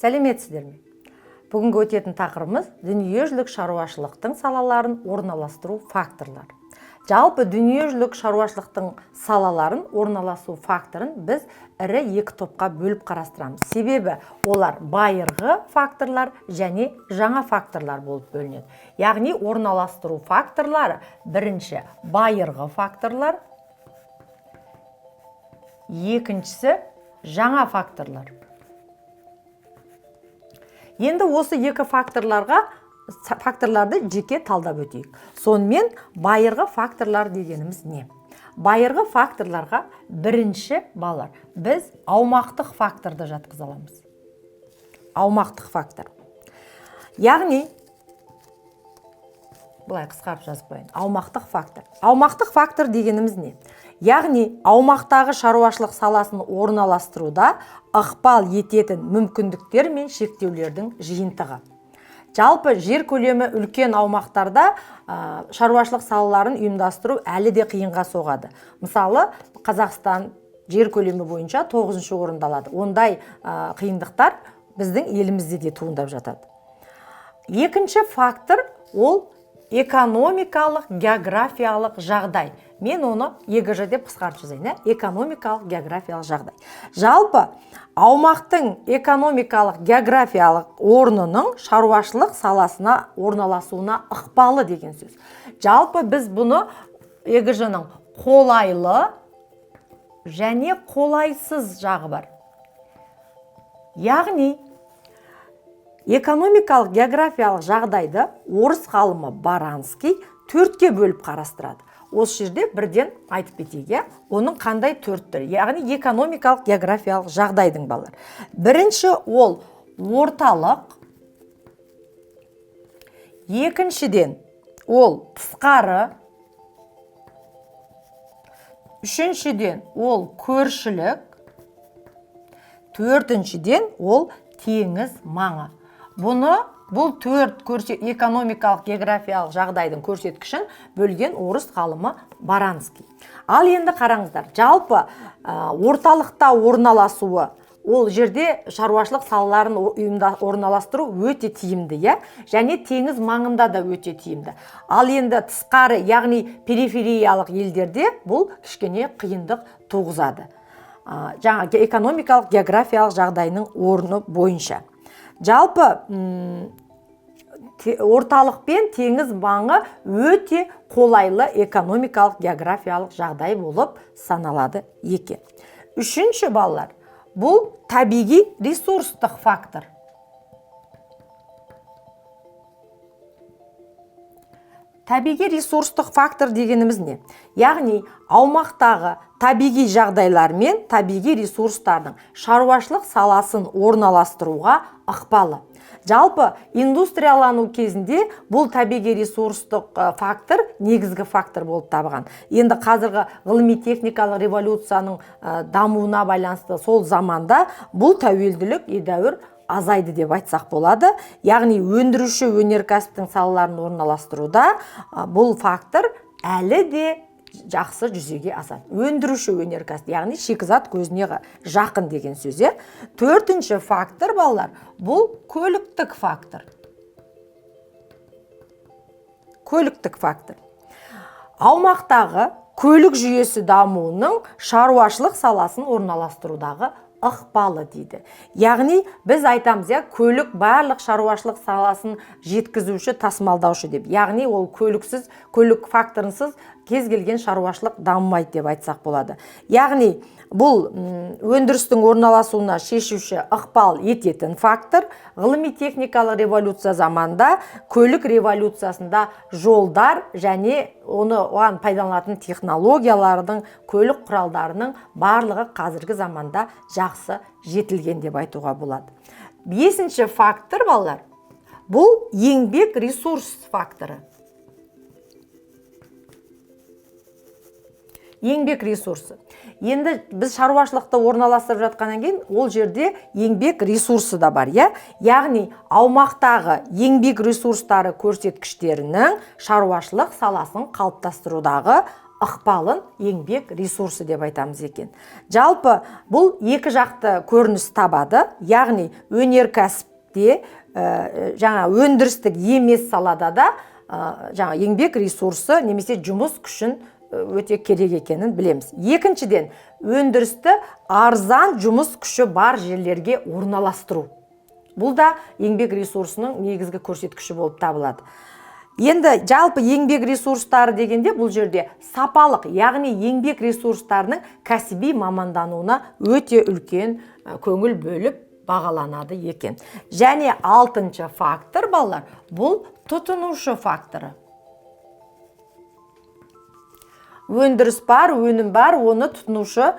Сәлеметсіздер ме? Бүгінгі өтетін тақырыбымыз дүниежүзілік шаруашылықтың салаларын орналастыру факторлары. Жалпы дүниежүзілік шаруашылықтың салаларын орналасу факторын біз ірі екі топқа бөліп қарастырамыз. Себебі олар байырғы факторлар және жаңа факторлар болып бөлінеді. Яғни орналастыру факторлары бірінші байырғы факторлар, екіншісі жаңа факторлар. Енді осы екі факторларды жеке талдап өтейік. Сонымен байырғы факторлар дегеніміз не? Байырғы факторларға бірінші балалар, біз аумақтық факторды жатқыза аламыз. Аумақтық фактор. Яғни, бұлай қысқарып жазып қояйын. Аумақтық фактор. Аумақтық фактор дегеніміз не? Яғни, аумақтағы шаруашылық саласын орналастыруда ықпал ететін мүмкіндіктер мен шектеулердің жиынтығы. Жалпы жер көлемі үлкен аумақтарда шаруашылық салаларын ұйымдастыру әлі де қиынға соғады. Мысалы, Қазақстан жер көлемі бойынша 9-шы орында алады. Ондай қиындықтар біздің елімізде де туындап жатады. Екінші фактор ол экономикалық, географиялық жағдай. Мен оны ЕГЖ деп қысқартып жазайын. Экономикалық, географиялық жағдай. Жалпы, аумақтың экономикалық, географиялық орнының шаруашылық саласына орналасуына ықпалы деген сөз. Жалпы біз бұны ЕГЖ-ның қолайлы және қолайсыз жағы бар. Яғни, экономикалық, географиялық жағдайды орыс ғалымы Баранский төртке бөліп қарастырады. Осы жерде бірден айтып кетейік, оның қандай төрт түрі? Яғни экономикалық, географиялық жағдайдың балалар. Бірінші ол орталық, екіншіден ол тысқары, үшіншіден ол көршілік, төртіншіден ол теңіз маңы. Бұл төрт экономикалық, географиялық жағдайдың көрсеткішін бөлген орыс ғалымы Баранский. Ал енді қараңыздар, жалпы орталықта орналасуы, ол жерде шаруашылық салаларын орналастыру өте тиімді, және теңіз маңында да өте тиімді. Ал енді тысқары, яғни перифериялық елдерде бұл кішкене қиындық туғызады. Жаңа экономикалық, географиялық жағдайының орны бойынша. Жалпы орталық пен теңіз маңы өте қолайлы экономикалық, географиялық жағдай болып саналады екен. Үшінші балалар, бұл табиғи ресурстық фактор. Табиғи ресурстық фактор дегеніміз не? Яғни, аумақтағы табиғи жағдайлар мен табиғи ресурстардың шаруашылық саласын орналастыруға ықпалы. Жалпы, индустриялану кезінде бұл табиғи ресурстық фактор негізгі фактор болып табылған. Енді қазіргі ғылыми-техникалық революцияның дамуына байланысты сол заманда бұл тәуелділік едәуір азайды деп айтсақ болады. Яғни өндіруші өнеркәсіптің салаларын орналастыруда бұл фактор әлі де жақсы жүзеге асады. Өндіруші өнеркәсіп, яғни шикізат көзіне жақын деген сөз. Төртінші фактор балалар, бұл көліктік фактор. Көліктік фактор. Аумақтағы көлік жүйесі дамуының шаруашылық саласын орналастырудағы ықпалы дейді. Яғни біз айтамыз, көлік барлық шаруашылық саласын жеткізуші, тасымалдаушы деп. Яғни ол көлік факторынсыз кез келген шаруашылық дамымайды деп айтсақ болады. Яғни бұл өндірістің орналасуына шешуші ықпал ететін фактор. Ғылыми-техникалық революция заманда көлік революциясында жолдар және оған пайдаланатын технологиялардың, көлік құралдарының барлығы қазіргі заманда жақсы жетілген деп айтуға болады. Бесінші фактор балалар, бұл еңбек ресурс факторы. Еңбек ресурсы. Енді біз шаруашылықты орналастырып жатқаннан кейін, ол жерде еңбек ресурсы да бар. Яғни, аумақтағы еңбек ресурстары көрсеткіштерінің шаруашылық саласын қалыптастырудағы ықпалын еңбек ресурсы деп айтамыз екен. Жалпы бұл екі жақты көрініс табады, яғни өнеркәсіпте, жаңа өндірістік емес салада да жаңа еңбек ресурсы немесе жұмыс күшін өте керек екенін білеміз. Екіншіден, өндірісті арзан жұмыс күші бар жерлерге орналастыру. Бұл да еңбек ресурсының негізгі көрсеткіші болып табылады. Енді жалпы еңбек ресурстары дегенде бұл жерде сапалық, яғни еңбек ресурстарының кәсіби мамандануына өте үлкен көңіл бөліп бағаланады екен. Және алтыншы фактор, балалар, бұл тұтынушы факторы. Өндіріс бар, өнім бар, оны тұтынушы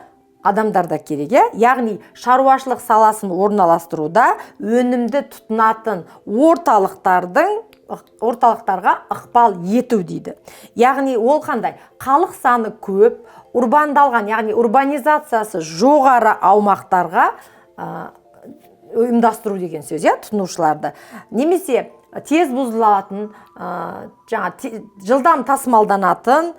адамдарда керек. Яғни шаруашылық саласын орналастыруда өнімді тұтынатын орталықтарға ықпал ету дейді. Яғни ол қандай? Халық саны көп, урбандалған, яғни урбанизациясы жоғары аумақтарға ұйымдастыру деген сөз, тұтынушыларды. Немесе тез бұзылатын, жылдам тасымалданатын,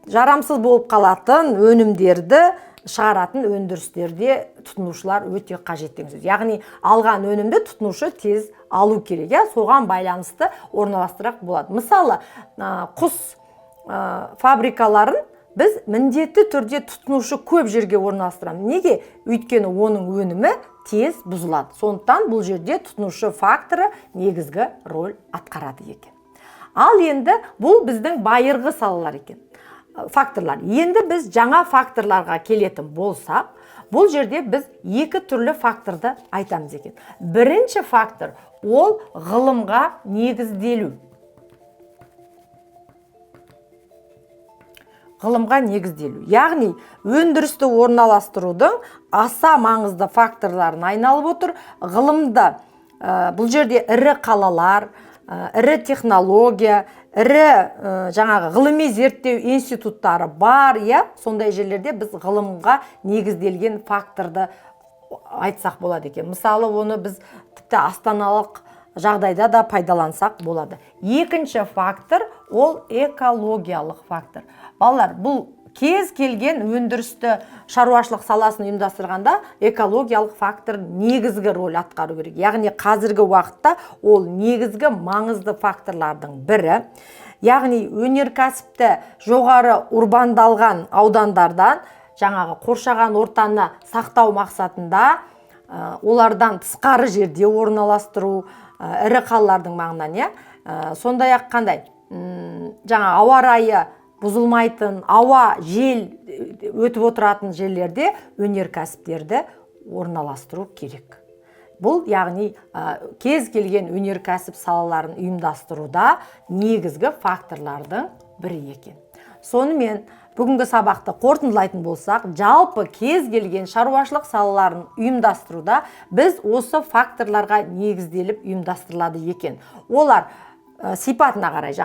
жарамсыз болып қалатын өнімдерді шығаратын өндірістерде тұтынушылар өте қажет деген сөз. Яғни алған өнімді тұтынушы тез алу керек, соған байланысты орналастырақ болады. Мысалы, құс фабрикаларын біз міндетті түрде тұтынушы көп жерге орналастырамыз. Неге? Өйткені оның өнімі тез бұзылады. Сондықтан бұл жерде тұтынушы факторы негізгі роль атқарады екен. Ал енді бұл біздің байырғы салалар екен. Факторлар. Енді біз жаңа факторларға келетін болсақ, бұл жерде біз екі түрлі факторды айтамыз екен. Бірінші фактор ол ғылымға негізделу. Ғылымға негізделу. Яғни өндірісті орналастырудың аса маңызды факторларын айналып отыр. Ғылымда бұл жерде ірі қалалар, ірі технология, ірі жаңағы ғылыми зерттеу институттары бар, сондай жерлерде біз ғылымға негізделген факторды айтсақ болады екен. Мысалы, оны біз тіпті астаналық жағдайда да пайдалансақ болады. Екінші фактор ол экологиялық фактор. Балалар, бұл кез келген өндірісті шаруашылық саласын ұйымдастырғанда экологиялық фактор негізгі роль атқару керек. Яғни қазіргі уақытта ол негізгі маңызды факторлардың бірі. Яғни өнеркәсіпті жоғары урбандалған аудандардан жаңағы қоршаған ортаны сақтау мақсатында олардан тысқары жерде орналастыру, ірі қалалардың маңынан, сондай-ақ қандай? Жаңа ауа райы бұзылмайтын, ауа, жел өтіп отыратын жерлерде өнеркәсіптерді орналастыру керек. Бұл, яғни, кез келген өнеркәсіп салаларын ұйымдастыруда негізгі факторлардың бірі екен. Сонымен, бүгінгі сабақты қорытындылайтын болсақ, жалпы кез келген шаруашылық салаларын ұйымдастыруда біз осы факторларға негізделіп ұйымдастырылады екен. Олар сипатына қарай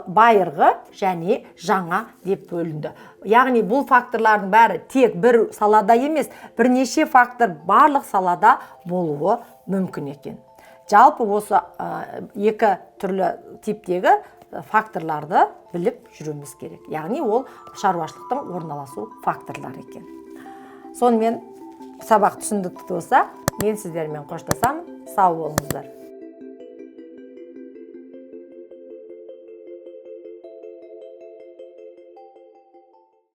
байырғы және жаңа деп бөлінді. Яғни бұл факторлардың бәрі тек бір салада емес, бірнеше фактор барлық салада болуы мүмкін екен. Жалпы осы екі түрлі типтегі факторларды біліп жүруіміз керек. Яғни ол шаруашылықтың орналасу факторлары екен. Сонымен сабақ түсіндікті болса, мен сіздермен қоштасамын. Сау болыңыздар.